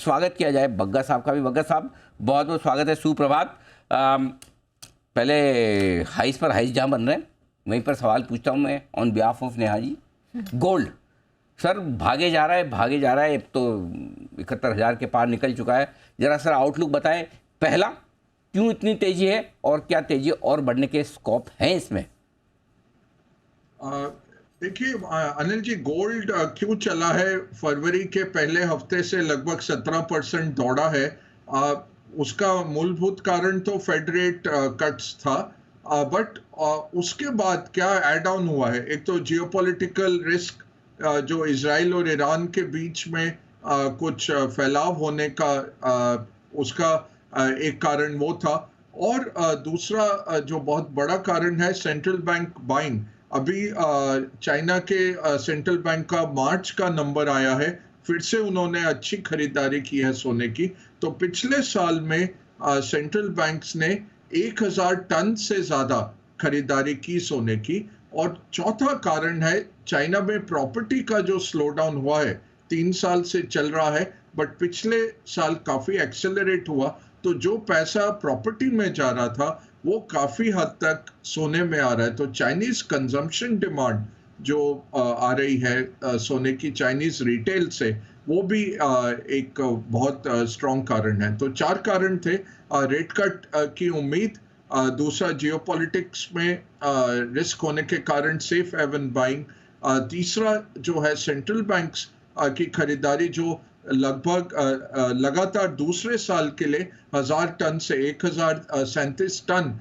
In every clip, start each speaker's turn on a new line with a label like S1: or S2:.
S1: स्वागत किया जाए बग्गा साहब का भी। बग्गा साहब बहुत बहुत स्वागत है, सुप्रभात। पहले हाइस पर हाइस जहाँ बन रहे हैं वहीं पर सवाल पूछता हूँ मैं on behalf of Neha ji. Gold सर भागे जा रहा है, भागे जा रहा है, अब तो 71,000 के पार निकल चुका है। जरा सर आउटलुक बताएं, पहला क्यों इतनी तेजी है और क्या तेजी और बढ़ने के स्कोप हैं इसमें?
S2: देखिए अनिल जी, गोल्ड क्यों चला है? फरवरी के पहले हफ्ते से लगभग 17% दौड़ा है। उसका मूलभूत कारण तो फेड रेट कट्स था, बट उसके बाद क्या एड ऑन हुआ है? एक तो जियोपॉलिटिकल रिस्क, जो इजराइल और ईरान के बीच में कुछ फैलाव होने का उसका एक कारण वो था। और दूसरा जो बहुत बड़ा कारण है, सेंट्रल बैंक बाइंग। अभी चाइना के सेंट्रल बैंक का मार्च का नंबर आया है, फिर से उन्होंने अच्छी खरीदारी की है सोने की। तो पिछले साल में सेंट्रल बैंक्स ने 1,000 टन से ज्यादा खरीदारी की सोने की। और चौथा कारण है, चाइना में प्रॉपर्टी का जो स्लो डाउन हुआ है, 3 साल से चल रहा है, बट पिछले साल काफी एक्सेलरेट हुआ। तो जो पैसा प्रॉपर्टी में जा रहा था वो काफी हद तक सोने में आ रहा है। तो चाइनीज कंजम्पशन डिमांड जो आ रही है सोने की चाइनीज रिटेल से, वो भी एक बहुत स्ट्रॉन्ग कारण है। तो 4 कारण थे। रेट कट की उम्मीद, दूसरा जियोपॉलिटिक्स में रिस्क होने के कारण सेफ हेवन बाइंग, तीसरा जो है सेंट्रल बैंक्स की खरीदारी जो लगभग लगातार दूसरे साल के लिए 1,000 टन से 1,037 टन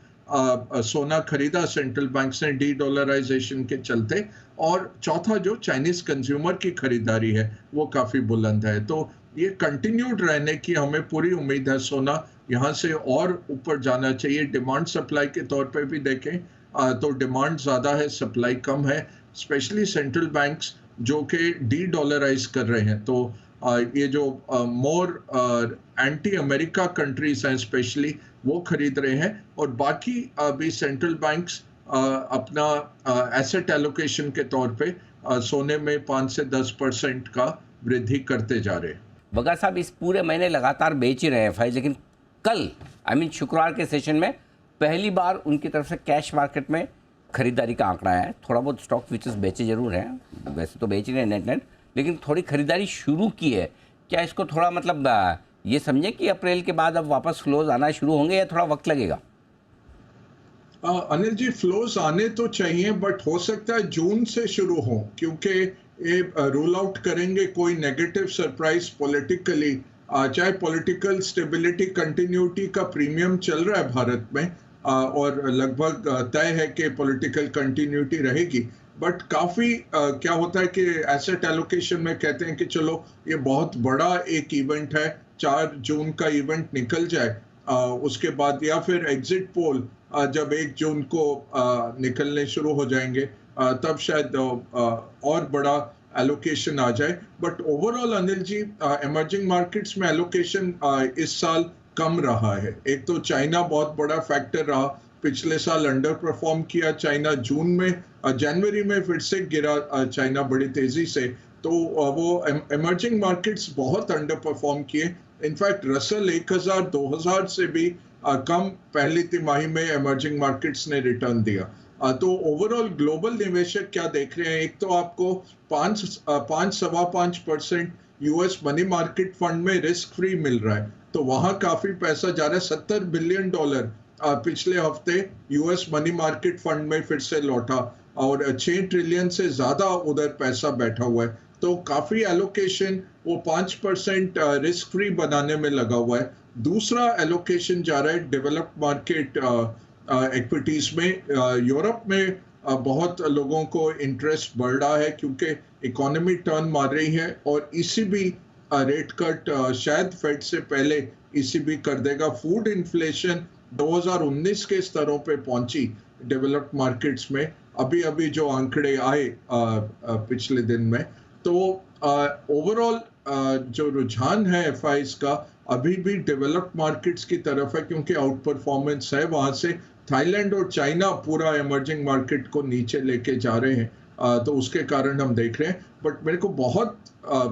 S2: सोना खरीदा सेंट्रल बैंक्स ने डी डॉलराइजेशन के चलते। और चौथा जो चाइनीज कंज्यूमर की खरीदारी है वो काफी बुलंद है। तो ये कंटिन्यूड रहने की हमें पूरी उम्मीद है। सोना यहाँ से और ऊपर जाना चाहिए। डिमांड सप्लाई के तौर पे भी देखें तो डिमांड ज्यादा है, सप्लाई कम है, स्पेशली सेंट्रल बैंक्स जो कि डी डॉलराइज कर रहे हैं। तो ये जो मोर एंटी अमेरिका कंट्रीज हैं स्पेशली, वो खरीद रहे हैं। और बाकी अभी सेंट्रल बैंक्स अपना एसेट एलोकेशन के तौर पे सोने में 5 से 10% का वृद्धि करते जा रहे हैं।
S1: बग्गा साहब इस पूरे महीने लगातार बेच ही रहे हैं फाइज, लेकिन कल शुक्रवार के सेशन में पहली बार उनकी तरफ से कैश मार्केट में खरीदारी का आंकड़ा है। थोड़ा बहुत स्टॉक फ्यूचर्स बेचे जरूर हैं, वैसे तो बेच ही रहे हैं नेट नेट, लेकिन थोड़ी खरीदारी शुरू की है। क्या इसको थोड़ा ये समझें कि अप्रैल के बाद अब वापस फ्लोज आना शुरू होंगे या थोड़ा वक्त लगेगा?
S2: अनिल जी, फ्लोज आने तो चाहिए, बट हो सकता है जून से शुरू हो, क्योंकि ये रूल आउट करेंगे कोई नेगेटिव सरप्राइज पॉलिटिकली। चाहे पॉलिटिकल स्टेबिलिटी कंटिन्यूटी का प्रीमियम चल रहा है भारत में, और लगभग तय है कि पॉलिटिकल कंटिन्यूटी रहेगी, बट काफी क्या होता है कि एसेट एलोकेशन में कहते हैं कि चलो ये बहुत बड़ा एक इवेंट है, 4 जून का इवेंट निकल जाए, उसके बाद या फिर एग्जिट पोल जब 1 जून को निकलने शुरू हो जाएंगे, तब शायद और बड़ा एलोकेशन आ जाए। But overall Anil ji, emerging markets में एलोकेशन इस साल कम रहा है। एक तो चाइना बहुत बड़ा फैक्टर रहा, पिछले साल अंडर परफॉर्म किया चाइना। जून में, जनवरी में फिर से गिरा चाइना बड़ी तेजी से। तो वो इमर्जिंग मार्केट्स बहुत अंडर परफॉर्म किए। इनफैक्ट रसल 1,000 2,000 से भी कम पहली तिमाही में इमर्जिंग मार्केट्स ने रिटर्न दिया। तो ओवरऑल ग्लोबल निवेशक क्या देख रहे हैं? एक तो आपको 5.5% यूएस मनी मार्केट फंड में रिस्क फ्री मिल रहा है, तो वहां काफी पैसा जा रहा है। $70 बिलियन पिछले हफ्ते यूएस मनी मार्केट फंड में फिर से लौटा, और 6 ट्रिलियन से ज्यादा उधर पैसा बैठा हुआ है। तो काफी एलोकेशन वो 5% रिस्क फ्री बनाने में लगा हुआ है। दूसरा एलोकेशन जा रहा है डेवलप्ड मार्केट इक्विटीज में। यूरोप में बहुत लोगों को इंटरेस्ट बढ़ रहा है, क्योंकि इकोनॉमी टर्न मार रही है, और ईसीबी रेट कट शायद फेड से पहले ईसीबी कर देगा। फूड इन्फ्लेशन 2019 के स्तरों पे पहुंची डेवलप्ड मार्केट्स में, अभी अभी जो आंकड़े आए पिछले दिन में। तो ओवरऑल जो रुझान है एफआईज का अभी भी डेवलप्ड मार्केट्स की तरफ है, क्योंकि आउट परफॉर्मेंस है वहां से। थाईलैंड और चाइना पूरा इमर्जिंग मार्केट को नीचे लेके जा रहे हैं, तो उसके कारण हम देख रहे हैं। बट मेरे को बहुत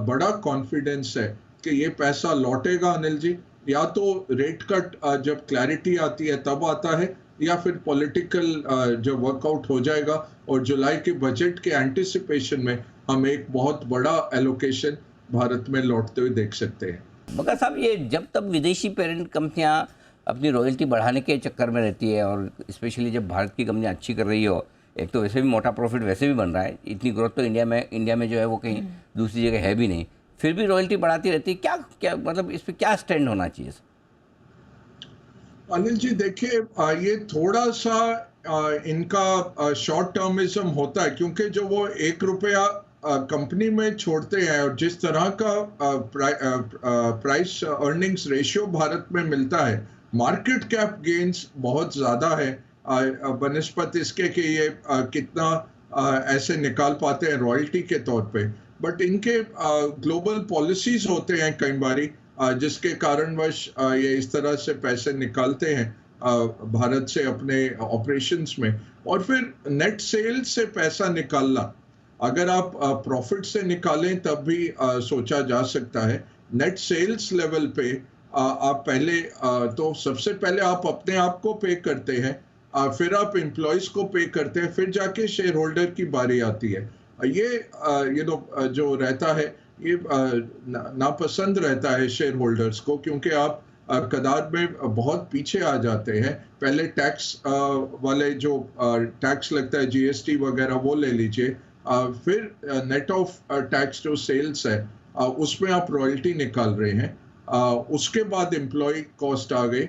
S2: बड़ा कॉन्फिडेंस है कि ये पैसा लौटेगा अनिल जी, या तो रेट कट जब क्लैरिटी आती है तब आता है, या फिर पॉलिटिकल जब वर्कआउट हो जाएगा और जुलाई के बजट के एंटिसिपेशन में हम एक बहुत बड़ा एलोकेशन भारत में लौटते हुए देख सकते हैं।
S1: मगर साहब ये जब तक विदेशी पेरेंट कंपनियां अपनी रॉयल्टी बढ़ाने के चक्कर में रहती है, और स्पेशली जब भारत की कंपनियां अच्छी कर रही हो, एक तो वैसे भी मोटा प्रॉफिट वैसे भी बन रहा है, इतनी ग्रोथ तो इंडिया में जो है वो कहीं दूसरी जगह है भी नहीं, फिर भी रॉयल्टी बढ़ाती रहती है, क्या क्या मतलब इस पर क्या स्टैंड होना चाहिए?
S2: अनिल जी देखिए, ये थोड़ा सा इनका शॉर्ट टर्मिज्म होता है, क्योंकि जो वो 1 रुपया कंपनी में छोड़ते हैं और जिस तरह का प्राइस अर्निंग्स रेशियो भारत में मिलता है, मार्केट कैप गेन्स बहुत ज़्यादा है बनिस्पत इसके कि ये कितना ऐसे निकाल पाते हैं रॉयल्टी के तौर पे। बट इनके ग्लोबल पॉलिसीज होते हैं कई बारी, जिसके कारणवश ये इस तरह से पैसे निकालते हैं भारत से अपने ऑपरेशंस में। और फिर नेट सेल्स से पैसा निकालना, अगर आप प्रॉफिट से निकालें तब भी सोचा जा सकता है। नेट सेल्स लेवल पे आप पहले तो सबसे पहले आप अपने आप को पे करते हैं, फिर आप एम्प्लॉयज को पे करते हैं, फिर जाके शेयर होल्डर की बारी आती है। ये जो रहता है, ये नापसंद रहता है शेयर होल्डर्स को, क्योंकि आप कदार में बहुत पीछे आ जाते हैं। पहले टैक्स वाले जो टैक्स लगता है, जीएसटी वगैरह, वो ले लीजिए, फिर नेट ऑफ टैक्स जो सेल्स है उसमें आप रॉयल्टी निकाल रहे हैं, उसके बाद एम्प्लॉय कॉस्ट आ गई,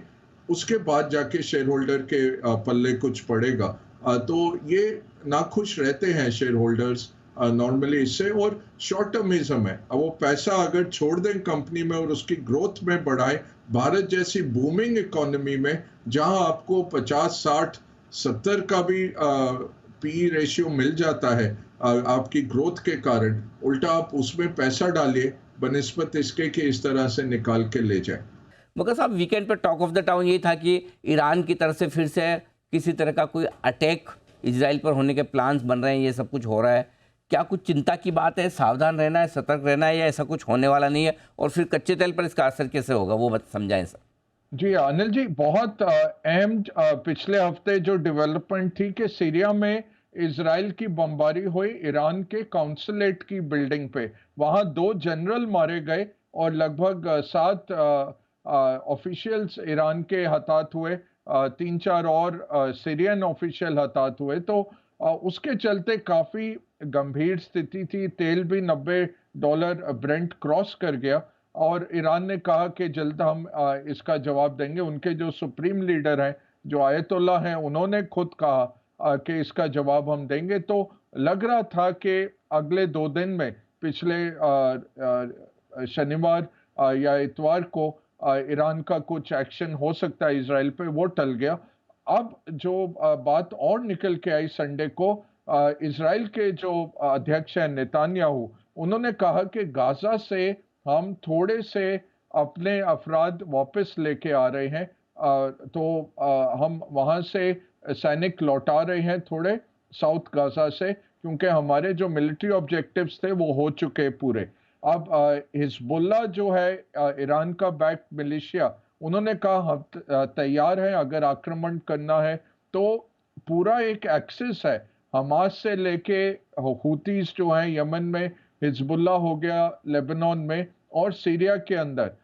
S2: उसके बाद जाके शेयर होल्डर के पल्ले कुछ पड़ेगा। तो ये नाखुश रहते हैं शेयर होल्डर्स नॉर्मली इससे, और शॉर्ट टर्मिज्म है। अब वो पैसा अगर छोड़ दें कंपनी में और उसकी ग्रोथ में बढ़ाएं, भारत जैसी बूमिंग इकोनॉमी में जहां आपको 50, 60, 70 का भी पी रेशियो मिल जाता है आपकी ग्रोथ के कारण, उल्टा आप उसमें पैसा डालिए बनिस्बत इसके कि इस तरह से निकाल के ले जाए।
S1: मगर साहब वीकेंड पर टॉक ऑफ द टाउन ये था कि ईरान की तरफ से फिर से किसी तरह का कोई अटैक इजराइल पर होने के प्लान्स बन रहे हैं, ये सब कुछ हो रहा है। क्या कुछ चिंता की बात है, सावधान रहना है, सतर्क रहना है, या ऐसा कुछ होने वाला नहीं है? और फिर कच्चे तेल पर इसका असर कैसे होगा, वो बत समझाएं सर।
S3: जी अनिल जी, बहुत अहम पिछले हफ्ते जो डेवलपमेंट थी कि सीरिया में इजराइल की बमबारी हुई ईरान के काउंसुलेट की बिल्डिंग पे। वहां 2 जनरल मारे गए और लगभग 7 ऑफिशियल्स ईरान के हताहत हुए, 3-4 और सीरियन ऑफिशियल हताहत हुए। तो उसके चलते काफी गंभीर स्थिति थी। तेल भी $90 ब्रेंट क्रॉस कर गया और ईरान ने कहा कि जल्द हम इसका जवाब देंगे। उनके जो सुप्रीम लीडर हैं, जो आयतुल्ला हैं, उन्होंने खुद कहा कि इसका जवाब हम देंगे। तो लग रहा था कि अगले 2 दिन में, पिछले शनिवार या इतवार को ईरान का कुछ एक्शन हो सकता है इजराइल पे, वो टल गया। अब जो बात और निकल के आई संडे को, इजराइल के जो अध्यक्ष हैं नेतान्याहू, उन्होंने कहा कि गाजा से हम थोड़े से अपने अफराद वापस लेके आ रहे हैं, तो हम वहाँ से सैनिक लौटा रहे हैं थोड़े साउथ गाजा से, क्योंकि हमारे जो मिलिट्री ऑब्जेक्टिव्स थे वो हो चुके पूरे। अब हिजबुल्ला जो है ईरान का बैक मिलिशिया, उन्होंने कहा हम तैयार हैं, अगर आक्रमण करना है तो। पूरा एक एक्सिस है, हमास से लेके हूतीस जो हैं यमन में, हिजबुल्ला हो गया लेबनान में, और सीरिया के अंदर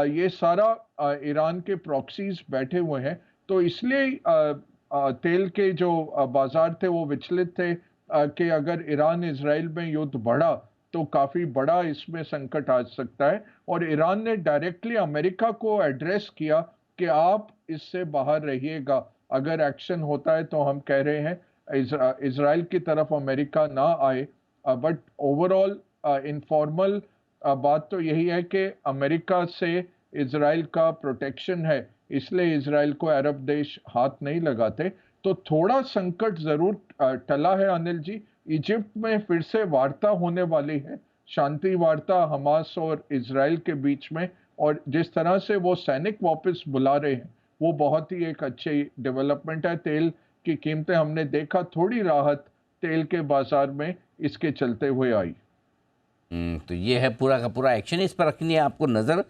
S3: ये सारा ईरान के प्रॉक्सीज बैठे हुए हैं। तो इसलिए तेल के जो बाजार थे वो विचलित थे कि अगर ईरान इजराइल में युद्ध बढ़ा तो काफी बड़ा इसमें संकट आ सकता है। और ईरान ने डायरेक्टली अमेरिका को एड्रेस किया कि आप इससे बाहर रहिएगा, अगर एक्शन होता है तो हम कह रहे हैं इजराइल की तरफ अमेरिका ना आए। बट ओवरऑल इनफॉर्मल बात तो यही है कि अमेरिका से इजराइल का प्रोटेक्शन है, इसलिए इजराइल को अरब देश हाथ नहीं लगाते। तो थोड़ा संकट जरूर टला है अनिल जी। इजिप्ट में फिर से वार्ता होने वाली है, शांति वार्ता हमास और इजराइल के बीच में, और जिस तरह से वो सैनिक वापस बुला रहे हैं वो बहुत ही एक अच्छी डेवलपमेंट है। तेल की कीमतें हमने देखा थोड़ी राहत तेल के बाजार में इसके चलते हुए आई।
S1: तो ये है पूरा का पूरा एक्शन, इस पर रखनी है आपको नज़र।